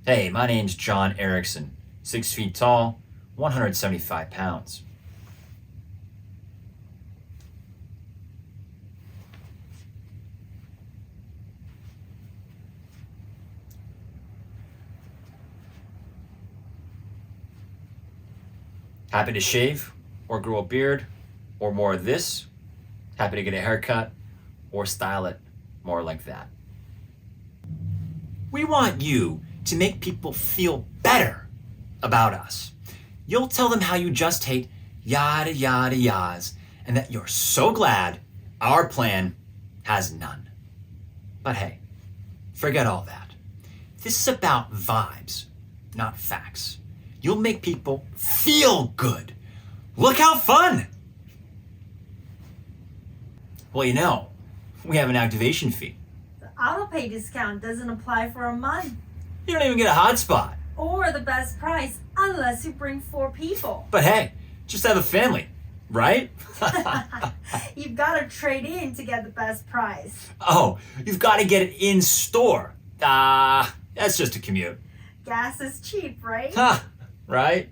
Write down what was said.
Hey, my name's John Erickson, 6 feet tall, 175 pounds. Happy to shave or grow a beard or more of this. Happy to get a haircut or style it more like that. We want you to make people feel better about us. You'll tell them how you just hate yada yada yadas and that you're so glad our plan has none. But hey, forget all that. This is about vibes, not facts. You'll make people feel good. Look how fun! Well, you know, we have an activation fee. The auto-pay discount doesn't apply for a month. You don't even get a hotspot. Or the best price, unless you bring 4 people. But hey, just have a family, right? You've got to trade in to get the best price. Oh, you've got to get it in store. That's just a commute. Gas is cheap, right? Huh, right?